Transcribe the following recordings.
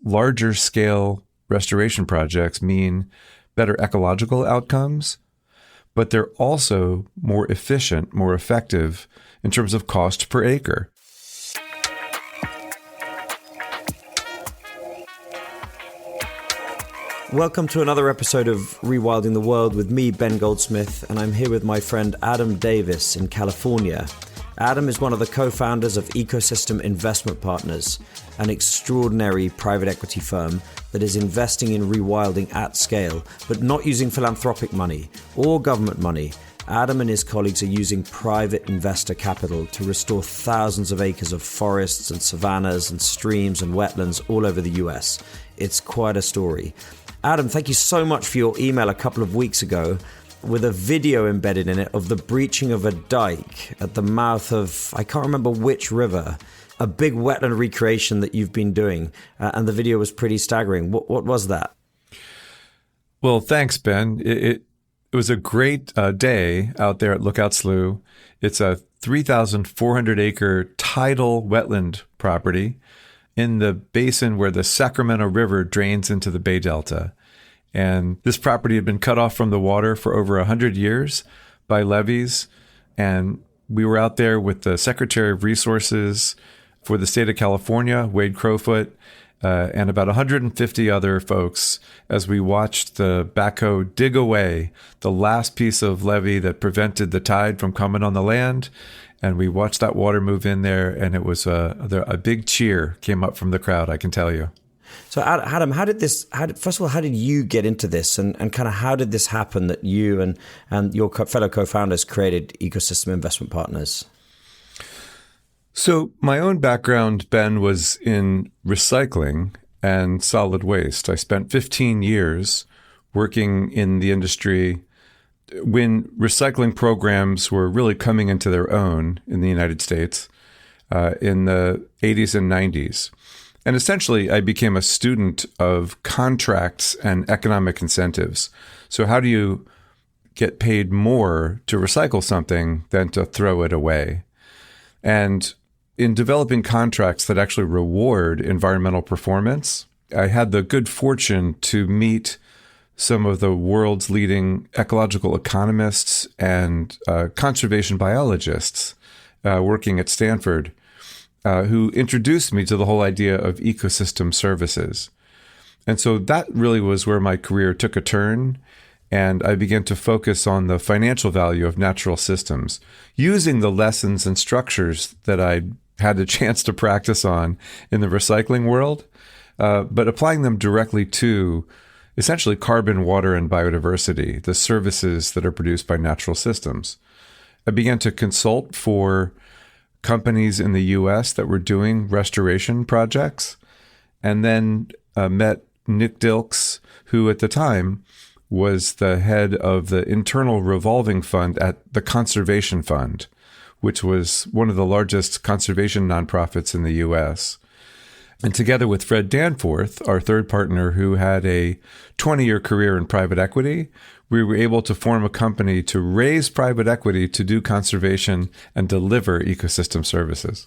larger scale restoration projects mean better ecological outcomes, but they're also more efficient, more effective in terms of cost per acre. Welcome to another episode of Rewilding the World with me, Ben Goldsmith, and I'm here with my friend Adam Davis in California. Adam is one of the co-founders of Ecosystem Investment Partners, an extraordinary private equity firm that is investing in rewilding at scale, but not using philanthropic money or government money. Adam and his colleagues are using private investor capital to restore thousands of acres of forests and savannas and streams and wetlands all over the US. It's quite a story. Adam, thank you so much for your email a couple of weeks ago with a video embedded in it of the breaching of a dike at the mouth of, I can't remember which river, a big wetland recreation that you've been doing. And the video was pretty staggering. What was that? Well, thanks, Ben. It was a great day out there at Lookout Slough. It's a 3,400 acre tidal wetland property in the basin where the Sacramento River drains into the Bay Delta. And this property had been cut off from the water for over 100 years by levees. And we were out there with the Secretary of Resources for the state of California, Wade Crowfoot, and about 150 other folks as we watched the backhoe dig away the last piece of levee that prevented the tide from coming on the land. And we watched that water move in there, and it was a big cheer came up from the crowd, I can tell you. So Adam, first of all, how did you get into this, and kind of how did this happen that you and your fellow co-founders created Ecosystem Investment Partners? So my own background, Ben, was in recycling and solid waste. I spent 15 years working in the industry when recycling programs were really coming into their own in the United States in the 80s and 90s. And essentially, I became a student of contracts and economic incentives. So how do you get paid more to recycle something than to throw it away? And in developing contracts that actually reward environmental performance, I had the good fortune to meet some of the world's leading ecological economists and conservation biologists working at Stanford, who introduced me to the whole idea of ecosystem services. And so that really was where my career took a turn, and I began to focus on the financial value of natural systems, using the lessons and structures that I had the chance to practice on in the recycling world, but applying them directly to essentially carbon, water, and biodiversity, the services that are produced by natural systems. I began to consult for companies in the US that were doing restoration projects, and then met Nick Dilks, who at the time was the head of the internal revolving fund at the Conservation Fund, which was one of the largest conservation nonprofits in the US. And together with Fred Danforth, our third partner, who had a 20-year career in private equity, we were able to form a company to raise private equity to do conservation and deliver ecosystem services.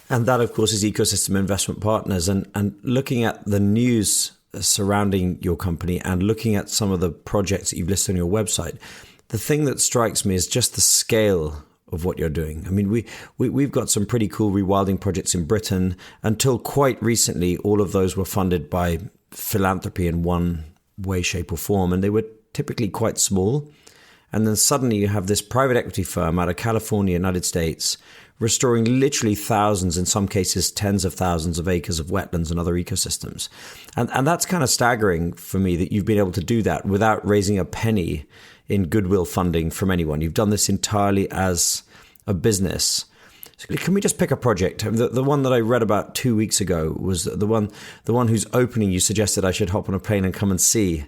And that, of course, is Ecosystem Investment Partners. And looking at the news surrounding your company and looking at some of the projects that you've listed on your website, the thing that strikes me is just the scale of what you're doing. I mean, we've got some pretty cool rewilding projects in Britain. Until quite recently, all of those were funded by philanthropy in one way, shape, or form, and they were typically quite small. And then suddenly you have this private equity firm out of California, United States, restoring literally thousands, in some cases tens of thousands of acres of wetlands and other ecosystems. And that's kind of staggering for me that you've been able to do that without raising a penny in goodwill funding from anyone. You've done this entirely as a business. So can we just pick a project? The one that I read about 2 weeks ago was the one whose opening you suggested I should hop on a plane and come and see,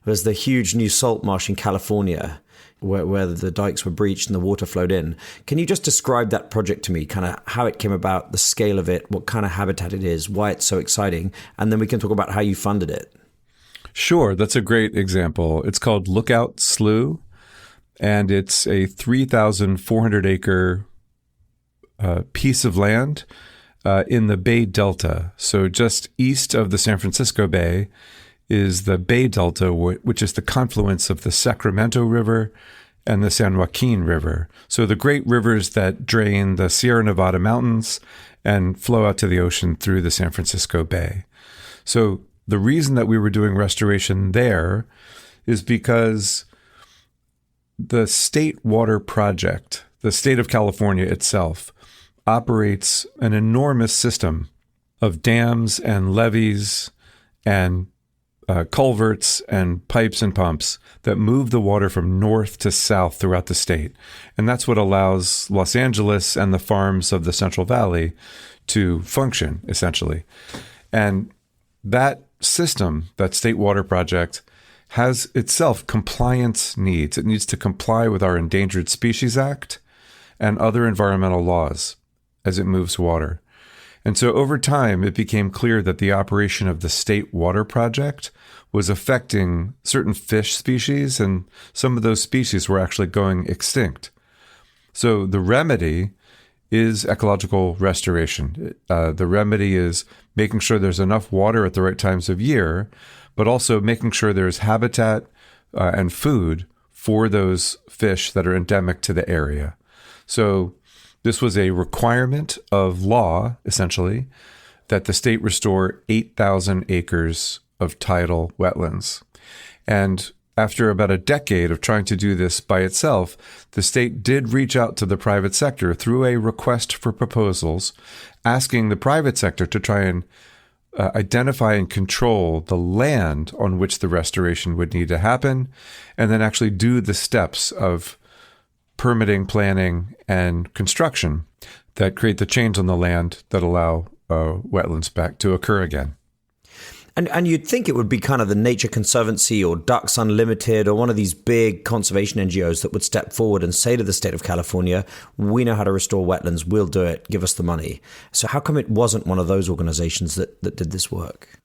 was the huge new salt marsh in California where the dikes were breached and the water flowed in. Can you just describe that project to me, kind of how it came about, the scale of it, what kind of habitat it is, why it's so exciting, and then we can talk about how you funded it. Sure, that's a great example. It's called Lookout Slough, and it's a 3,400 acre piece of land in the Bay Delta. So just east of the San Francisco Bay is the Bay Delta, which is the confluence of the Sacramento River and the San Joaquin River. So the great rivers that drain the Sierra Nevada mountains and flow out to the ocean through the San Francisco Bay. So the reason that we were doing restoration there is because the State Water Project, the state of California itself, operates an enormous system of dams and levees and culverts and pipes and pumps that move the water from north to south throughout the state. And that's what allows Los Angeles and the farms of the Central Valley to function, essentially. And that system, that State Water Project, has itself compliance needs. It needs to comply with our Endangered Species Act and other environmental laws as it moves water. And so over time, it became clear that the operation of the State Water Project was affecting certain fish species, and some of those species were actually going extinct. So the remedy is ecological restoration. The remedy is making sure there's enough water at the right times of year, but also making sure there's habitat and food for those fish that are endemic to the area. So this was a requirement of law, essentially, that the state restore 8,000 acres of tidal wetlands. And after about a decade of trying to do this by itself, the state did reach out to the private sector through a request for proposals, asking the private sector to try and identify and control the land on which the restoration would need to happen, and then actually do the steps of permitting, planning, and construction that create the change on the land that allow wetlands back to occur again. And you'd think it would be kind of the Nature Conservancy or Ducks Unlimited or one of these big conservation NGOs that would step forward and say to the state of California, we know how to restore wetlands, we'll do it, give us the money. So how come it wasn't one of those organizations that did this work?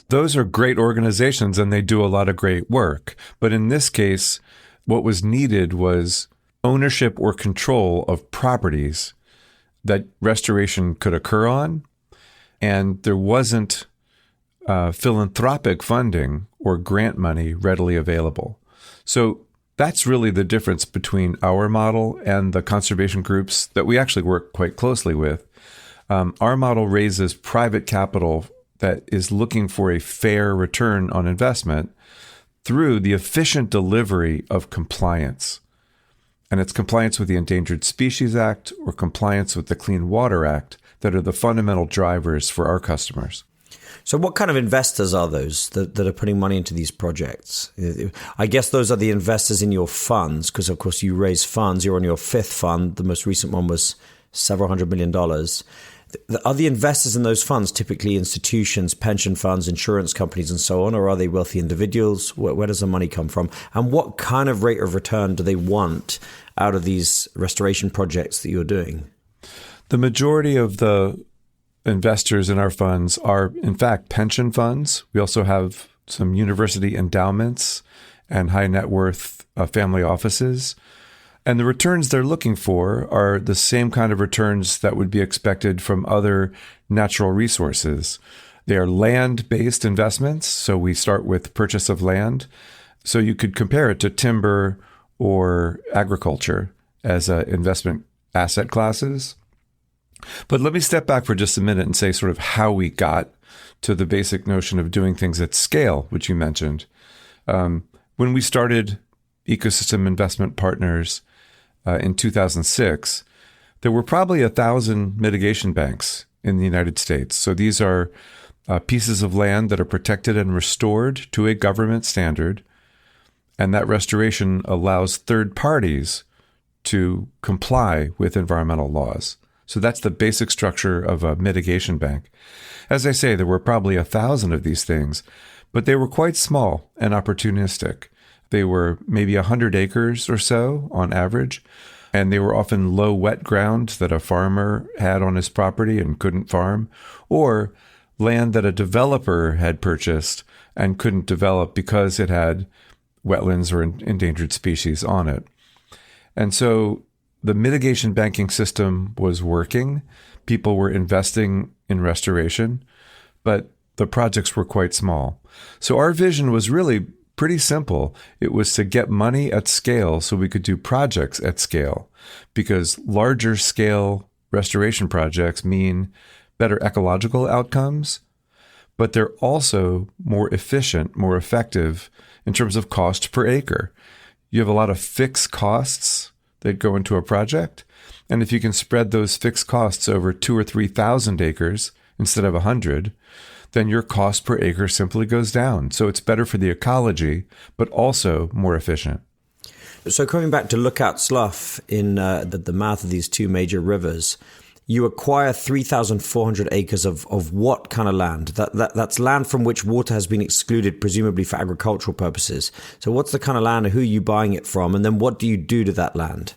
Those are great organizations and they do a lot of great work. But in this case, what was needed was ownership or control of properties that restoration could occur on. And there wasn't philanthropic funding or grant money readily available. So that's really the difference between our model and the conservation groups that we actually work quite closely with. Our model raises private capital that is looking for a fair return on investment through the efficient delivery of compliance. And it's compliance with the Endangered Species Act or compliance with the Clean Water Act that are the fundamental drivers for our customers. So what kind of investors are those that are putting money into these projects? I guess those are the investors in your funds, because of course you raise funds. You're on your fifth fund. The most recent one was several $100 million. Are the investors in those funds typically institutions, pension funds, insurance companies, and so on, or are they wealthy individuals? Where does the money come from? And what kind of rate of return do they want out of these restoration projects that you're doing? The majority of the investors in our funds are, in fact, pension funds. We also have some university endowments and high net worth family offices. And the returns they're looking for are the same kind of returns that would be expected from other natural resources. They are land-based investments, so we start with purchase of land. So you could compare it to timber or agriculture as investment asset classes. But let me step back for just a minute and say sort of how we got to the basic notion of doing things at scale, which you mentioned. When we started Ecosystem Investment Partners in 2006, there were probably 1,000 mitigation banks in the United States. So these are pieces of land that are protected and restored to a government standard. And that restoration allows third parties to comply with environmental laws. So that's the basic structure of a mitigation bank. As I say, there were probably 1,000 of these things, but they were quite small and opportunistic. They were maybe 100 acres or so on average, and they were often low wet ground that a farmer had on his property and couldn't farm, or land that a developer had purchased and couldn't develop because it had wetlands or endangered species on it. And so the mitigation banking system was working. people were investing in restoration, but the projects were quite small. So our vision was really pretty simple. It was to get money at scale so we could do projects at scale, because larger scale restoration projects mean better ecological outcomes, but they're also more efficient, more effective in terms of cost per acre. You have a lot of fixed costs that go into a project. And if you can spread those fixed costs over 2,000 or 3,000 acres instead of 100, then your cost per acre simply goes down. So it's better for the ecology, but also more efficient. So coming back to Lookout Slough in the mouth of these two major rivers, you acquire 3,400 acres of what kind of land? That's land from which water has been excluded, presumably for agricultural purposes. So what's the kind of land, and who are you buying it from? And then what do you do to that land?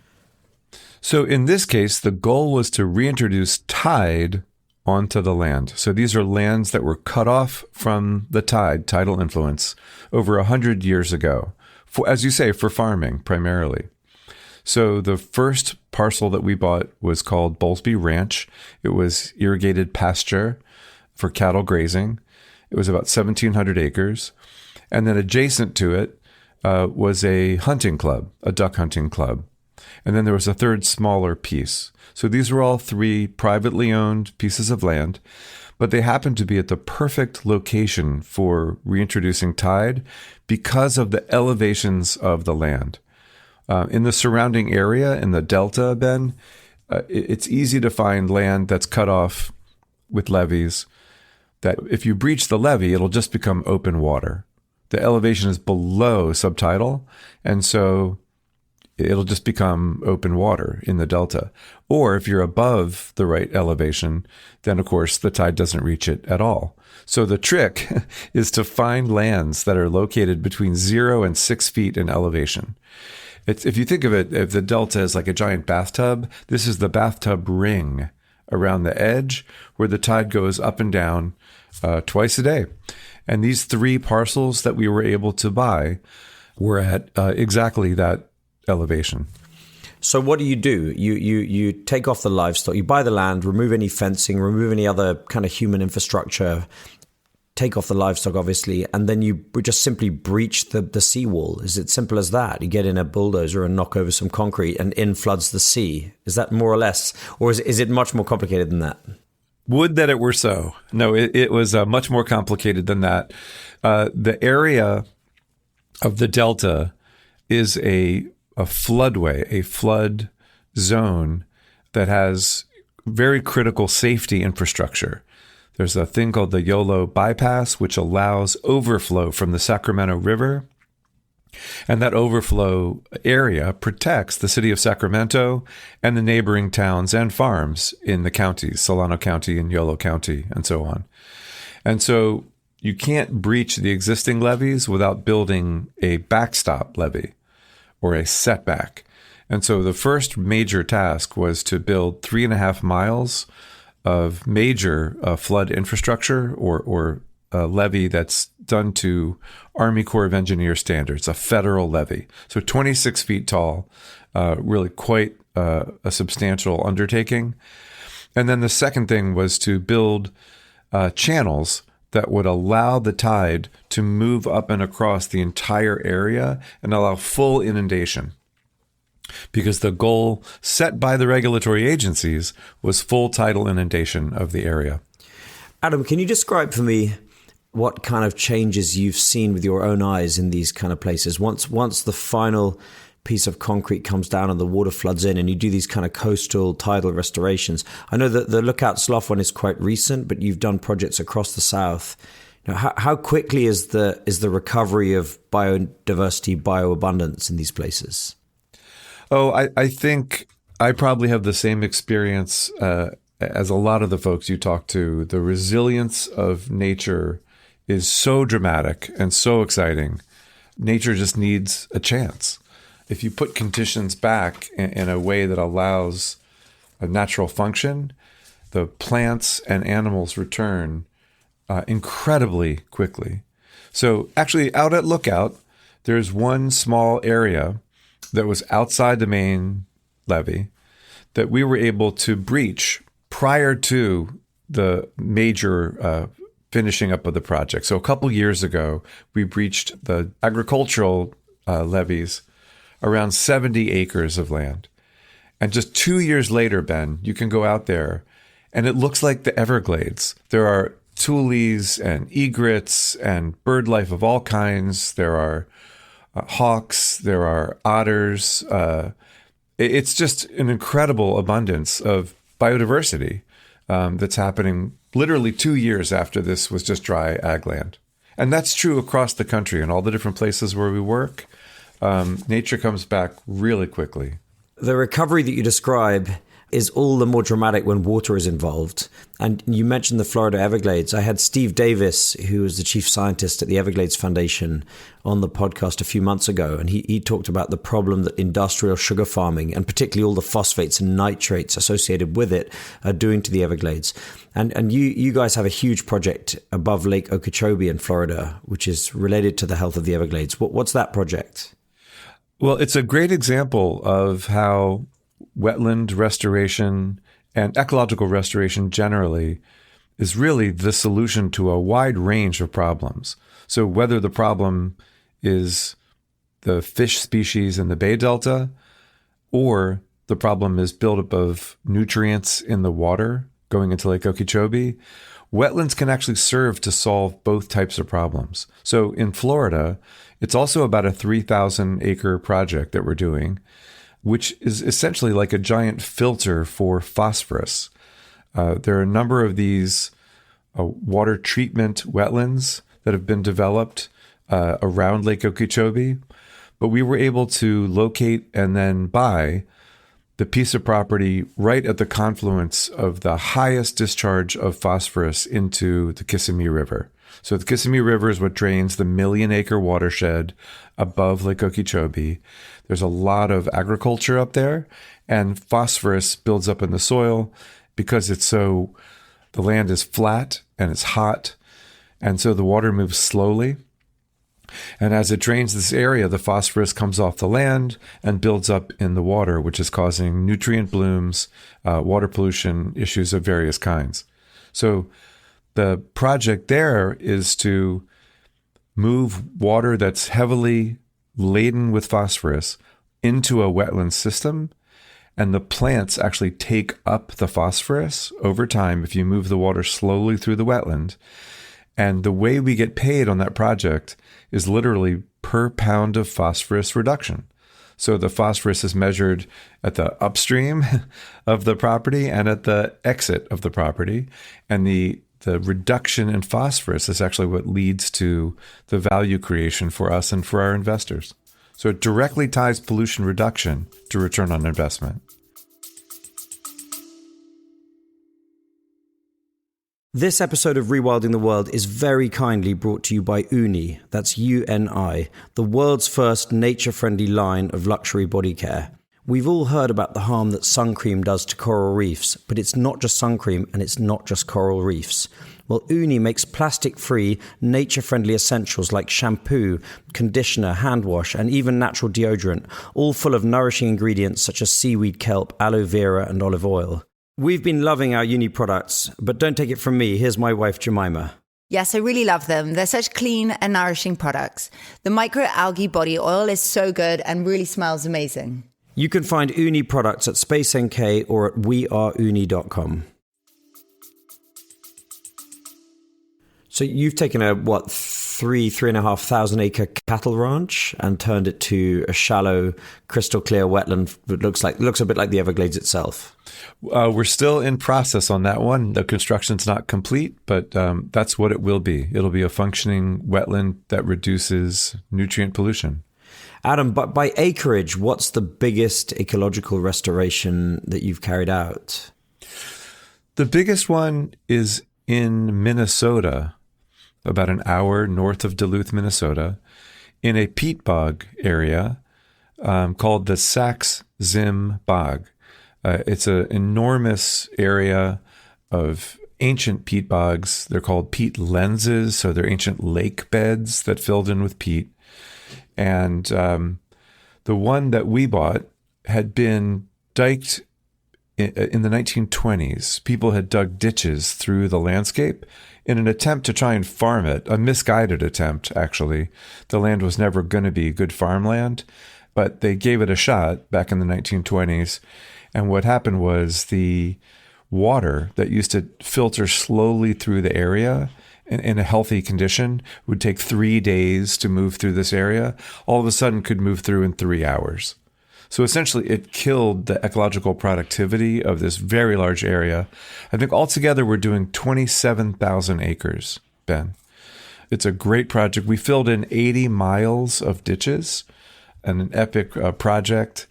So in this case, the goal was to reintroduce tide onto the land. So these are lands that were cut off from the tidal influence over 100 years ago, for, as you say, for farming primarily. So the first parcel that we bought was called Bowlesby Ranch. It was irrigated pasture for cattle grazing. It was about 1,700 acres. And then adjacent to it was a hunting club, a duck hunting club. And then there was a third smaller piece. So these were all three privately owned pieces of land, but they happened to be at the perfect location for reintroducing tide because of the elevations of the land. In the surrounding area, in the delta, Ben, it's easy to find land that's cut off with levees, that if you breach the levee, it'll just become open water. The elevation is below subtidal, and so it'll just become open water in the delta. Or if you're above the right elevation, then of course the tide doesn't reach it at all. So the trick is to find lands that are located between 0 and 6 feet in elevation. If you think of it, if the delta is like a giant bathtub, this is the bathtub ring around the edge where the tide goes up and down twice a day. And these three parcels that we were able to buy were at exactly that elevation. So what do? You take off the livestock, you buy the land, remove any fencing, remove any other kind of human infrastructure, take off the livestock, obviously, and then you would just simply breach the seawall. Is it simple as that? You get in a bulldozer and knock over some concrete and in floods the sea. Is that more or less? Or is it much more complicated than that? Would that it were so. No, it was much more complicated than that. The area of the delta is a floodway, a flood zone that has very critical safety infrastructure. There's a thing called the YOLO bypass, which allows overflow from the Sacramento River. And that overflow area protects the city of Sacramento and the neighboring towns and farms in the counties, Solano County and Yolo County, and so on. And so you can't breach the existing levees without building a backstop levee or a setback. And so the first major task was to build 3.5 miles of major flood infrastructure or a levee that's done to Army Corps of Engineers standards, a federal levee. So 26 feet tall, really quite a substantial undertaking. And then the second thing was to build channels that would allow the tide to move up and across the entire area and allow full inundation. Because the goal set by the regulatory agencies was full tidal inundation of the area. Adam, can you describe for me what kind of changes you've seen with your own eyes in these kind of places? Once the final piece of concrete comes down and the water floods in and you do these kind of coastal tidal restorations. I know that the Lookout Slough one is quite recent, but you've done projects across the South. Now, how quickly is the recovery of biodiversity, bioabundance in these places? Oh, I think I probably have the same experience as a lot of the folks you talk to. The resilience of nature is so dramatic and so exciting. Nature just needs a chance. If you put conditions back in a way that allows a natural function, the plants and animals return incredibly quickly. So actually out at Lookout, there's one small area that was outside the main levee that we were able to breach prior to the major finishing up of the project. So a couple years ago, we breached the agricultural levies around 70 acres of land. And just 2 years later, Ben, you can go out there and it looks like the Everglades. There are tules and egrets and bird life of all kinds. There are hawks, there are otters. It's just an incredible abundance of biodiversity that's happening literally 2 years after this was just dry ag land. And that's true across the country in all the different places where we work. Nature comes back really quickly. The recovery that you describe is all the more dramatic when water is involved. And you mentioned the Florida Everglades. I had Steve Davis, who is the chief scientist at the Everglades Foundation, on the podcast a few months ago. And he talked about the problem that industrial sugar farming, and particularly all the phosphates and nitrates associated with it, are doing to the Everglades. And you guys have a huge project above Lake Okeechobee in Florida, which is related to the health of the Everglades. What's that project? Well, it's a great example of how wetland restoration and ecological restoration generally is really the solution to a wide range of problems. So whether the problem is the fish species in the Bay Delta, or the problem is buildup of nutrients in the water going into Lake Okeechobee, wetlands can actually serve to solve both types of problems. So in Florida, it's also about a 3,000 acre project that we're doing, which is essentially like a giant filter for phosphorus. There are a number of these water treatment wetlands that have been developed around Lake Okeechobee, but we were able to locate and then buy the piece of property right at the confluence of the highest discharge of phosphorus into the Kissimmee River. So the Kissimmee River is what drains the 1 million acre watershed above Lake Okeechobee. There's a lot of agriculture up there, and phosphorus builds up in the soil because the land is flat and it's hot, and so the water moves slowly. And as it drains this area, the phosphorus comes off the land and builds up in the water, which is causing nutrient blooms, water pollution issues of various kinds. So the project there is to move water that's heavily laden with phosphorus into a wetland system, and the plants actually take up the phosphorus over time if you move the water slowly through the wetland. And the way we get paid on that project is literally per pound of phosphorus reduction. So the phosphorus is measured at the upstream of the property and at the exit of the property. And the reduction in phosphorus is actually what leads to the value creation for us and for our investors. So it directly ties pollution reduction to return on investment. This episode of Rewilding the World is very kindly brought to you by Uni, that's UNI, the world's first nature-friendly line of luxury body care. We've all heard about the harm that sun cream does to coral reefs, but it's not just sun cream and it's not just coral reefs. Well, Uni makes plastic-free, nature-friendly essentials like shampoo, conditioner, hand wash, and even natural deodorant, all full of nourishing ingredients such as seaweed kelp, aloe vera, and olive oil. We've been loving our Uni products, but don't take it from me. Here's my wife, Jemima. Yes, I really love them. They're such clean and nourishing products. The microalgae body oil is so good and really smells amazing. You can find Uni products at Space NK or at weareuni.com. So you've taken a, 3,500 acre cattle ranch and turned it to a shallow, crystal clear wetland that looks a bit like the Everglades itself. We're still in process on that one. The construction's not complete, but that's what it will be. It'll be a functioning wetland that reduces nutrient pollution. Adam, but by acreage, what's the biggest ecological restoration that you've carried out? The biggest one is in Minnesota, about an hour north of Duluth, Minnesota, in a peat bog area called the Sax-Zim Bog. It's an enormous area of ancient peat bogs. They're called peat lenses, so they're ancient lake beds that filled in with peat. And the one that we bought had been diked in the 1920s, people had dug ditches through the landscape in an attempt to try and farm it, a misguided attempt, actually. The land was never going to be good farmland, but they gave it a shot back in the 1920s. And what happened was the water that used to filter slowly through the area in a healthy condition would take 3 days to move through this area, all of a sudden could move through in 3 hours. So essentially, it killed the ecological productivity of this very large area. I think altogether we're doing 27,000 acres, Ben. It's a great project. We filled in 80 miles of ditches, and an epic project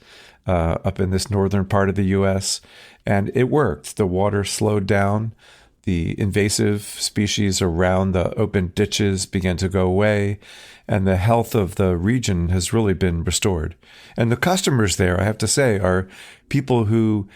up in this northern part of the U.S., and it worked. The water slowed down. The invasive species around the open ditches began to go away, and the health of the region has really been restored. And the customers there, I have to say, are people who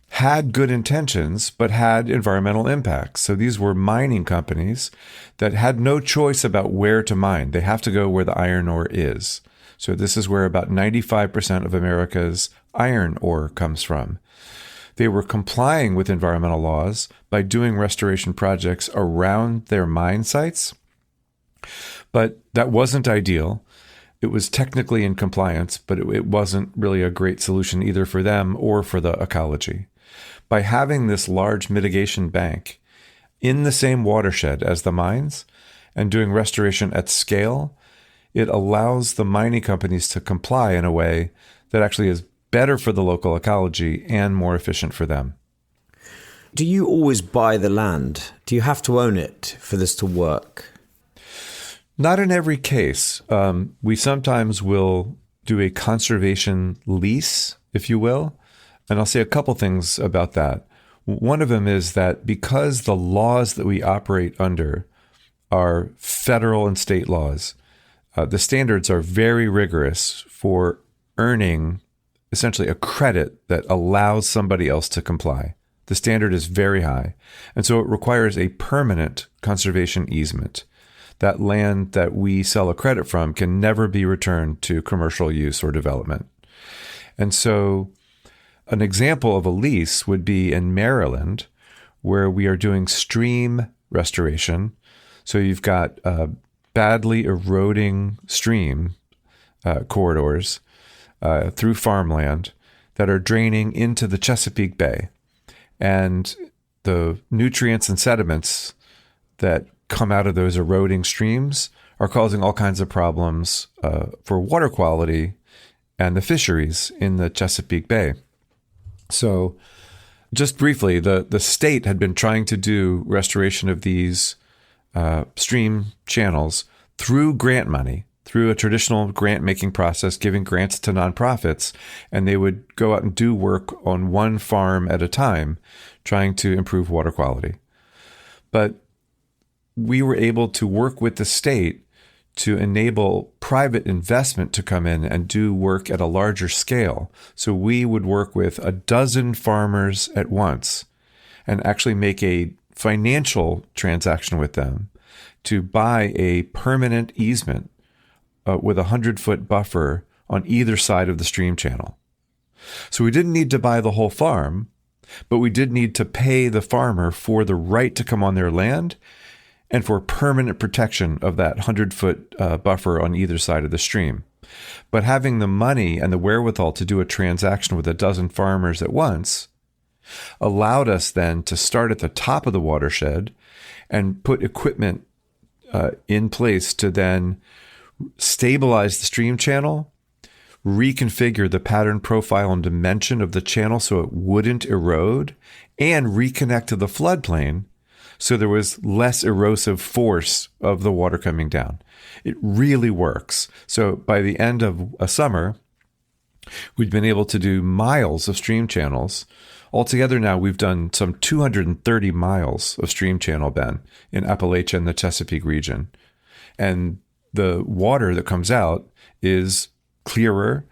had good intentions but had environmental impacts. So these were mining companies that had no choice about where to mine. They have to go where the iron ore is. So this is where about 95% of America's iron ore comes from. They were complying with environmental laws by doing restoration projects around their mine sites, but that wasn't ideal. It was technically in compliance, but it wasn't really a great solution either for them or for the ecology. By having this large mitigation bank in the same watershed as the mines and doing restoration at scale, it allows the mining companies to comply in a way that actually is better for the local ecology and more efficient for them. Do you always buy the land? Do you have to own it for this to work? Not in every case. We sometimes will do a conservation lease, if you will. And I'll say a couple things about that. One of them is that because the laws that we operate under are federal and state laws, the standards are very rigorous for earning essentially a credit that allows somebody else to comply. The standard is very high. And so it requires a permanent conservation easement. That land that we sell a credit from can never be returned to commercial use or development. And so an example of a lease would be in Maryland, where we are doing stream restoration. So you've got badly eroding stream corridors through farmland that are draining into the Chesapeake Bay. And the nutrients and sediments that come out of those eroding streams are causing all kinds of problems for water quality and the fisheries in the Chesapeake Bay. So just briefly, the state had been trying to do restoration of these stream channels through grant money, through a traditional grant-making process, giving grants to nonprofits, and they would go out and do work on one farm at a time, trying to improve water quality. But we were able to work with the state to enable private investment to come in and do work at a larger scale. So we would work with a dozen farmers at once and actually make a financial transaction with them to buy a permanent easement with a 100-foot buffer on either side of the stream channel. So we didn't need to buy the whole farm, but we did need to pay the farmer for the right to come on their land and for permanent protection of that 100-foot buffer on either side of the stream. But having the money and the wherewithal to do a transaction with a dozen farmers at once allowed us then to start at the top of the watershed and put equipment in place to then stabilize the stream channel, reconfigure the pattern profile and dimension of the channel so it wouldn't erode, and reconnect to the floodplain so there was less erosive force of the water coming down. It really works. So by the end of a summer, we've been able to do miles of stream channels. Altogether now, we've done some 230 miles of stream channel, Ben, in Appalachia and the Chesapeake region. And the water that comes out is clearer,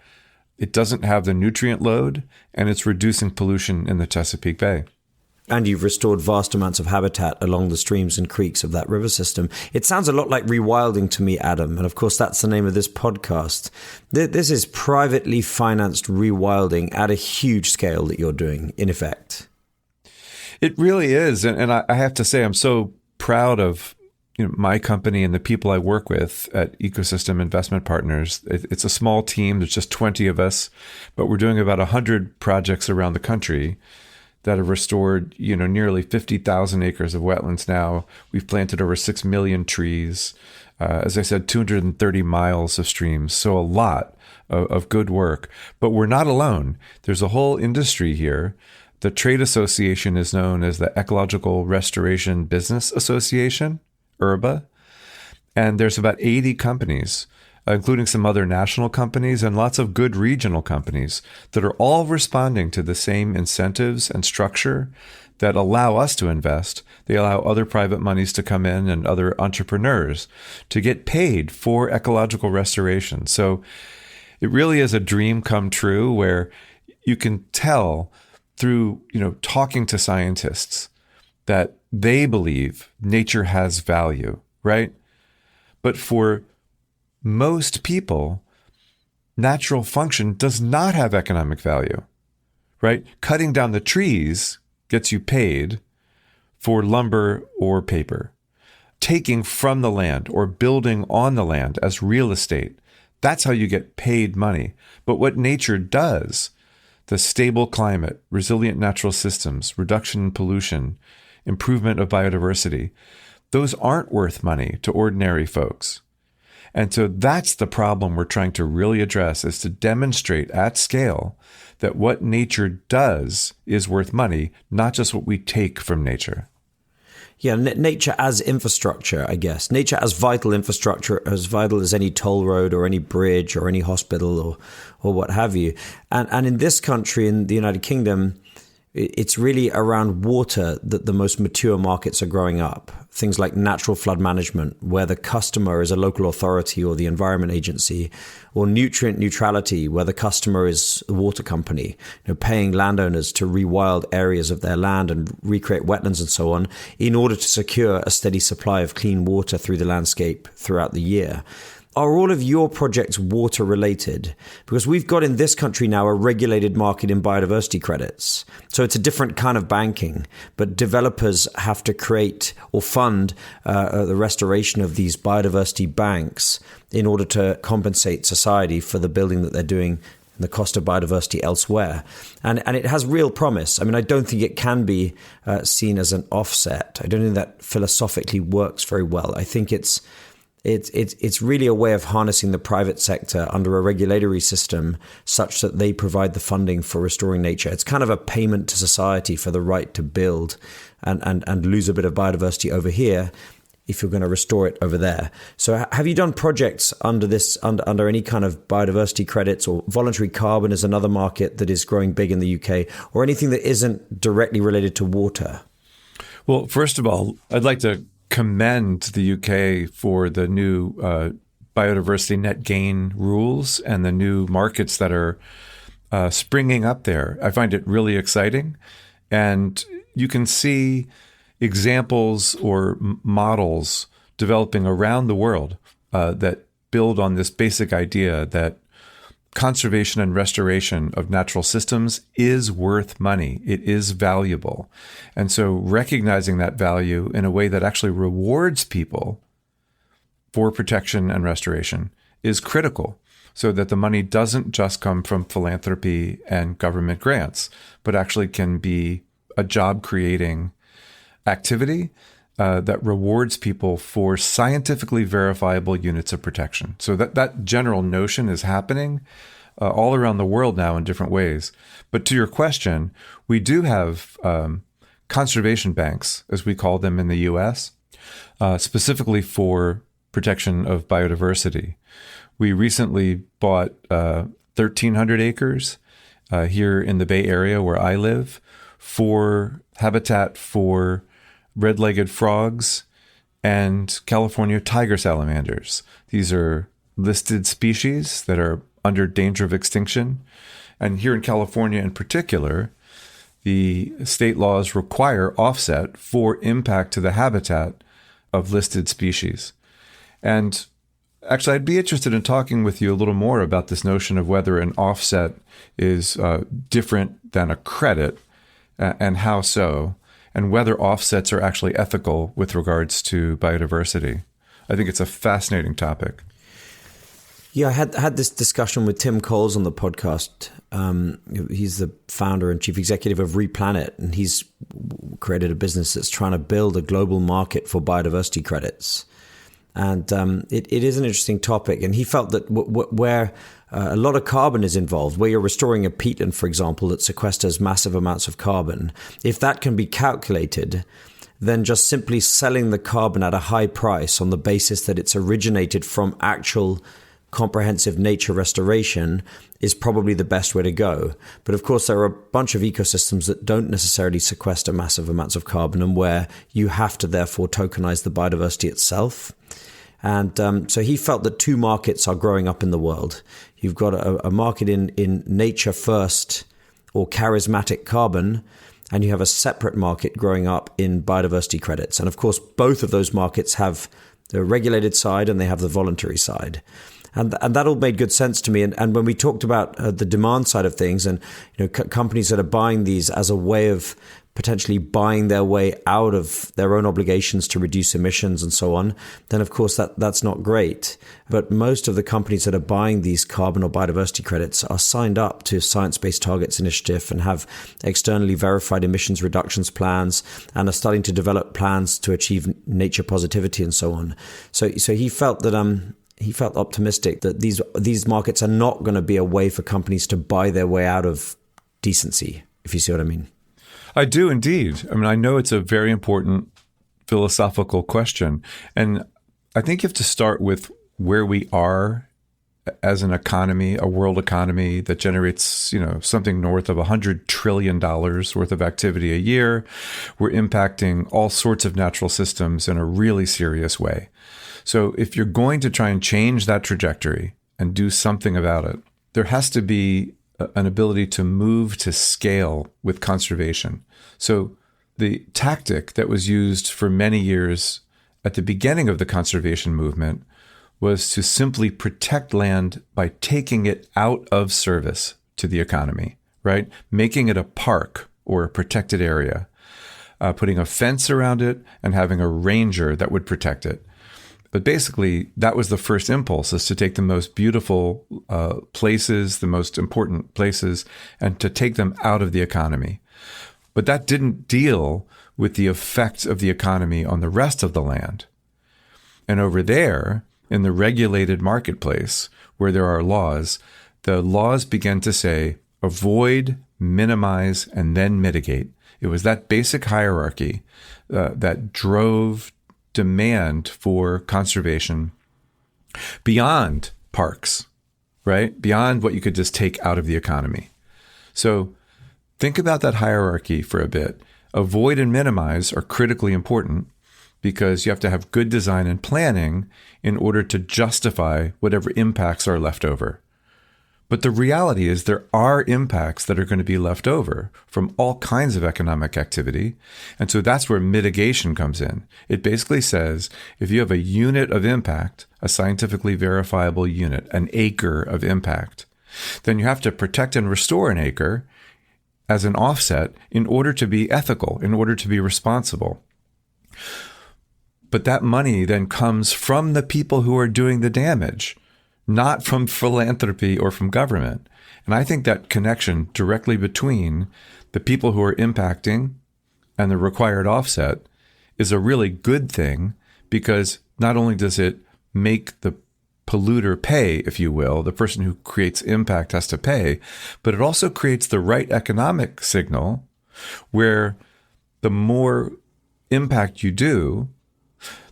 it doesn't have the nutrient load, and it's reducing pollution in the Chesapeake Bay. And you've restored vast amounts of habitat along the streams and creeks of that river system. It sounds a lot like rewilding to me, Adam. And of course, that's the name of this podcast. This is privately financed rewilding at a huge scale that you're doing, in effect. It really is. And I have to say, I'm so proud of my company and the people I work with at Ecosystem Investment Partners. It's a small team. There's just 20 of us, but we're doing about 100 projects around the country that have restored, nearly 50,000 acres of wetlands now. We've planted over 6 million trees. As I said, 230 miles of streams. So a lot of good work. But we're not alone. There's a whole industry here. The trade association is known as the Ecological Restoration Business Association, ERBA. And there's about 80 companies, including some other national companies and lots of good regional companies that are all responding to the same incentives and structure that allow us to invest. They allow other private monies to come in and other entrepreneurs to get paid for ecological restoration. So it really is a dream come true where you can tell through, talking to scientists that they believe nature has value, right? But for most people, natural function does not have economic value, right? Cutting down the trees gets you paid for lumber or paper. Taking from the land or building on the land as real estate, that's how you get paid money. But what nature does, the stable climate, resilient natural systems, reduction in pollution, improvement of biodiversity, those aren't worth money to ordinary folks. And so that's the problem we're trying to really address, is to demonstrate at scale that what nature does is worth money, not just what we take from nature. Yeah, nature as infrastructure, I guess. Nature as vital infrastructure, as vital as any toll road or any bridge or any hospital or what have you. And in this country, in the United Kingdom, it's really around water that the most mature markets are growing up. Things like natural flood management, where the customer is a local authority or the environment agency, or nutrient neutrality, where the customer is the water company, paying landowners to rewild areas of their land and recreate wetlands and so on in order to secure a steady supply of clean water through the landscape throughout the year. Are all of your projects water related? Because we've got in this country now a regulated market in biodiversity credits. So it's a different kind of banking, but developers have to create or fund the restoration of these biodiversity banks in order to compensate society for the building that they're doing and the cost of biodiversity elsewhere. And it has real promise. I mean, I don't think it can be seen as an offset. I don't think that philosophically works very well. I think it's really a way of harnessing the private sector under a regulatory system such that they provide the funding for restoring nature. It's kind of a payment to society for the right to build and lose a bit of biodiversity over here if you're going to restore it over there. So have you done projects under under any kind of biodiversity credits, or voluntary carbon is another market that is growing big in the UK, or anything that isn't directly related to water? Well, first of all, I'd like to commend the UK for the new biodiversity net gain rules and the new markets that are springing up there. I find it really exciting. And you can see examples or models developing around the world that build on this basic idea that conservation and restoration of natural systems is worth money. It is valuable. And so recognizing that value in a way that actually rewards people for protection and restoration is critical, so that the money doesn't just come from philanthropy and government grants, but actually can be a job-creating activity that rewards people for scientifically verifiable units of protection. So that general notion is happening all around the world now in different ways. But to your question, we do have conservation banks, as we call them in the US, specifically for protection of biodiversity. We recently bought 1,300 acres here in the Bay Area where I live for habitat for red-legged frogs and California tiger salamanders. These are listed species that are under danger of extinction. And here in California in particular, the state laws require offset for impact to the habitat of listed species. And actually, I'd be interested in talking with you a little more about this notion of whether an offset is different than a credit, and how so, and whether offsets are actually ethical with regards to biodiversity. I think it's a fascinating topic. Yeah, I had this discussion with Tim Coles on the podcast. He's the founder and chief executive of Replanet, and he's created a business that's trying to build a global market for biodiversity credits. And it is an interesting topic. And he felt that where a lot of carbon is involved, where you're restoring a peatland, for example, that sequesters massive amounts of carbon, if that can be calculated, then just simply selling the carbon at a high price on the basis that it's originated from actual comprehensive nature restoration is probably the best way to go. But of course, there are a bunch of ecosystems that don't necessarily sequester massive amounts of carbon, and where you have to therefore tokenize the biodiversity itself. And so he felt that two markets are growing up in the world. You've got a market in nature first, or charismatic carbon, and you have a separate market growing up in biodiversity credits. And of course, both of those markets have the regulated side and they have the voluntary side. And that all made good sense to me. And when we talked about the demand side of things, and companies that are buying these as a way of potentially buying their way out of their own obligations to reduce emissions and so on, then of course that's not great. But most of the companies that are buying these carbon or biodiversity credits are signed up to Science Based Targets Initiative and have externally verified emissions reductions plans, and are starting to develop plans to achieve nature positivity and so on. So he felt that he felt optimistic that these markets are not going to be a way for companies to buy their way out of decency, if you see what I mean. I do indeed. I mean, I know it's a very important philosophical question. And I think you have to start with where we are as an economy, a world economy that generates, something north of $100 trillion worth of activity a year. We're impacting all sorts of natural systems in a really serious way. So if you're going to try and change that trajectory and do something about it, there has to be an ability to move to scale with conservation. So the tactic that was used for many years at the beginning of the conservation movement was to simply protect land by taking it out of service to the economy, right? Making it a park or a protected area, putting a fence around it and having a ranger that would protect it. But basically, that was the first impulse, is to take the most beautiful places, the most important places, and to take them out of the economy. But that didn't deal with the effect of the economy on the rest of the land. And over there, in the regulated marketplace, where there are laws, the laws began to say, avoid, minimize, and then mitigate. It was that basic hierarchy that drove demand for conservation beyond parks, right? Beyond what you could just take out of the economy. So think about that hierarchy for a bit. Avoid and minimize are critically important because you have to have good design and planning in order to justify whatever impacts are left over. But the reality is there are impacts that are going to be left over from all kinds of economic activity. And so that's where mitigation comes in. It basically says if you have a unit of impact, a scientifically verifiable unit, an acre of impact, then you have to protect and restore an acre as an offset in order to be ethical, in order to be responsible. But that money then comes from the people who are doing the damage, not from philanthropy or from government. And I think that connection directly between the people who are impacting and the required offset is a really good thing, because not only does it make the polluter pay, if you will, the person who creates impact has to pay, but it also creates the right economic signal where the more impact you do,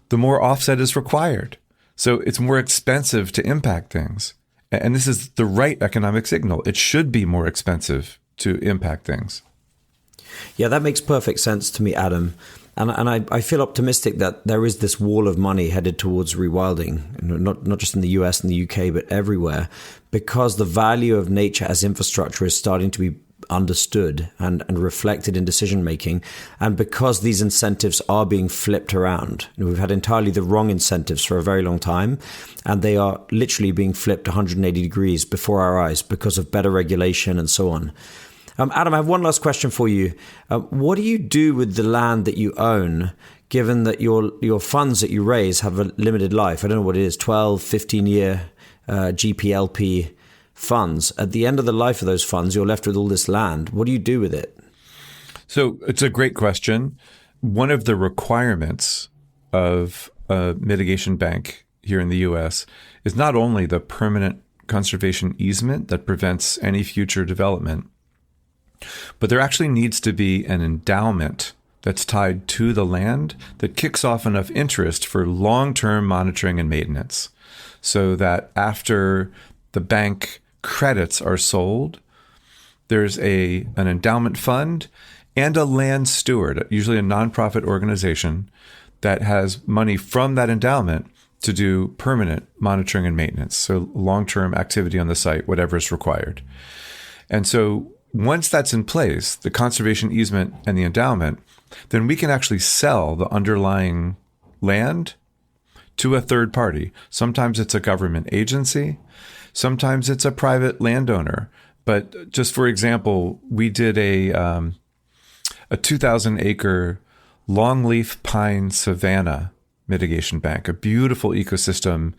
the more offset is required. So it's more expensive to impact things. And this is the right economic signal. It should be more expensive to impact things. Yeah, that makes perfect sense to me, Adam. And I feel optimistic that there is this wall of money headed towards rewilding, not just in the US and the UK, but everywhere, because the value of nature as infrastructure is starting to be understood and reflected in decision making. And because these incentives are being flipped around, we've had entirely the wrong incentives for a very long time, and they are literally being flipped 180 degrees before our eyes because of better regulation and so on. Adam, I have one last question for you. What do you do with the land that you own, given that your funds that you raise have a limited life? I don't know what it is, 12, 15-year GPLP funds. At the end of the life of those funds, you're left with all this land. What do you do with it? So it's a great question. One of the requirements of a mitigation bank here in the U.S. is not only the permanent conservation easement that prevents any future development, but there actually needs to be an endowment that's tied to the land that kicks off enough interest for long-term monitoring and maintenance, so that after the bank credits are sold, there's an endowment fund and a land steward, usually a nonprofit organization, that has money from that endowment to do permanent monitoring and maintenance, so long-term activity on the site, whatever is required. And so once that's in place, the conservation easement and the endowment, then we can actually sell the underlying land to a third party. Sometimes it's a government agency. Sometimes it's a private landowner. But just for example, we did a 2,000-acre longleaf pine savanna mitigation bank, a beautiful ecosystem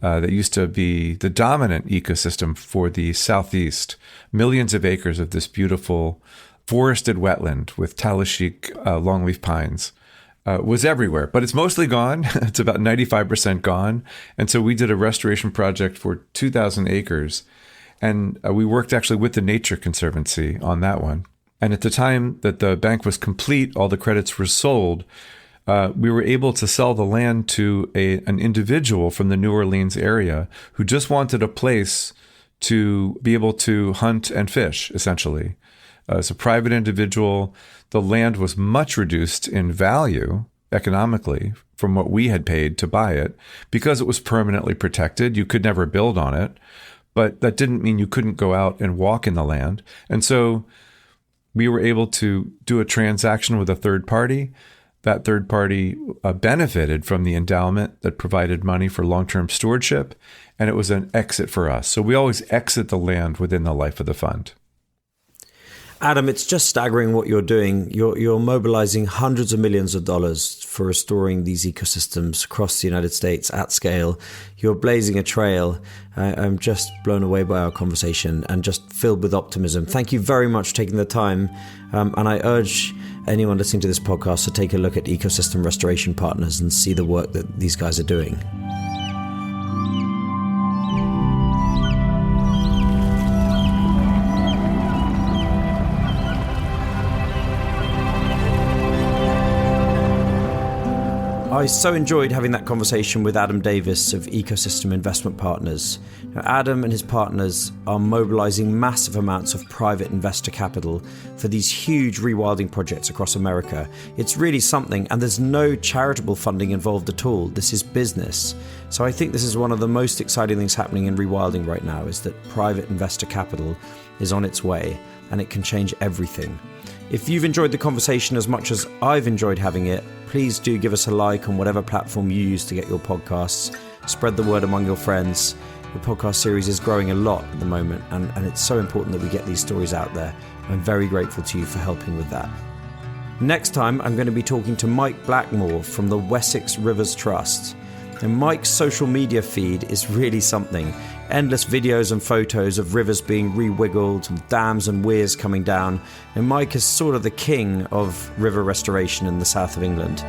that used to be the dominant ecosystem for the Southeast. Millions of acres of this beautiful forested wetland with Talashik longleaf pines was everywhere, but it's mostly gone. It's about 95% gone. And so we did a restoration project for 2,000 acres. And we worked actually with the Nature Conservancy on that one. And at the time that the bank was complete, all the credits were sold. We were able to sell the land to an individual from the New Orleans area who just wanted a place to be able to hunt and fish, essentially. As a private individual, the land was much reduced in value economically from what we had paid to buy it because it was permanently protected. You could never build on it, but that didn't mean you couldn't go out and walk in the land. And so we were able to do a transaction with a third party. That third party benefited from the endowment that provided money for long-term stewardship, and it was an exit for us. So we always exit the land within the life of the fund. Adam, it's just staggering what you're doing. You're mobilizing hundreds of millions of dollars for restoring these ecosystems across the United States at scale. You're blazing a trail. I'm just blown away by our conversation and just filled with optimism. Thank you very much for taking the time. And I urge anyone listening to this podcast to take a look at Ecosystem Restoration Partners and see the work that these guys are doing. I so enjoyed having that conversation with Adam Davis of Ecosystem Investment Partners. Now, Adam and his partners are mobilizing massive amounts of private investor capital for these huge rewilding projects across America. It's really something, and there's no charitable funding involved at all. This is business. So I think this is one of the most exciting things happening in rewilding right now, is that private investor capital is on its way, and it can change everything. If you've enjoyed the conversation as much as I've enjoyed having it, please do give us a like on whatever platform you use to get your podcasts. Spread the word among your friends. The podcast series is growing a lot at the moment, and it's so important that we get these stories out there. I'm very grateful to you for helping with that. Next time, I'm going to be talking to Mike Blackmore from the Wessex Rivers Trust. And Mike's social media feed is really something. Endless videos and photos of rivers being re-wiggled, and dams and weirs coming down. And Mike is sort of the king of river restoration in the south of England.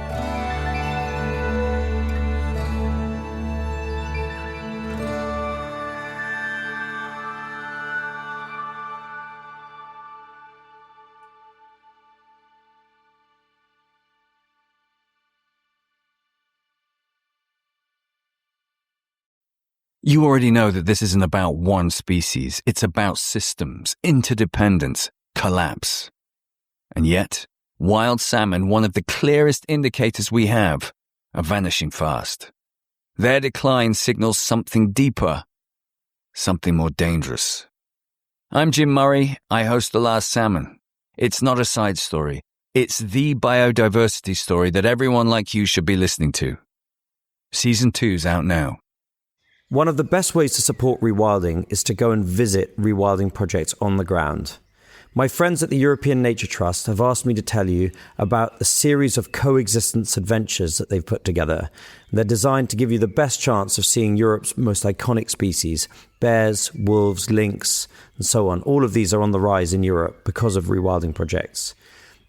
You already know that this isn't about one species. It's about systems, interdependence, collapse. And yet, wild salmon, one of the clearest indicators we have, are vanishing fast. Their decline signals something deeper, something more dangerous. I'm Jim Murray. I host The Last Salmon. It's not a side story. It's the biodiversity story that everyone like you should be listening to. Season 2's out now. One of the best ways to support Rewilding is to go and visit Rewilding projects on the ground. My friends at the European Nature Trust have asked me to tell you about the series of coexistence adventures that they've put together. They're designed to give you the best chance of seeing Europe's most iconic species: bears, wolves, lynx, and so on. All of these are on the rise in Europe because of Rewilding projects.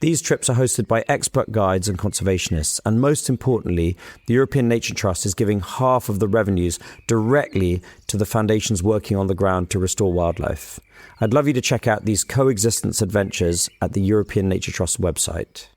These trips are hosted by expert guides and conservationists, and most importantly, the European Nature Trust is giving half of the revenues directly to the foundations working on the ground to restore wildlife. I'd love you to check out these coexistence adventures at the European Nature Trust website.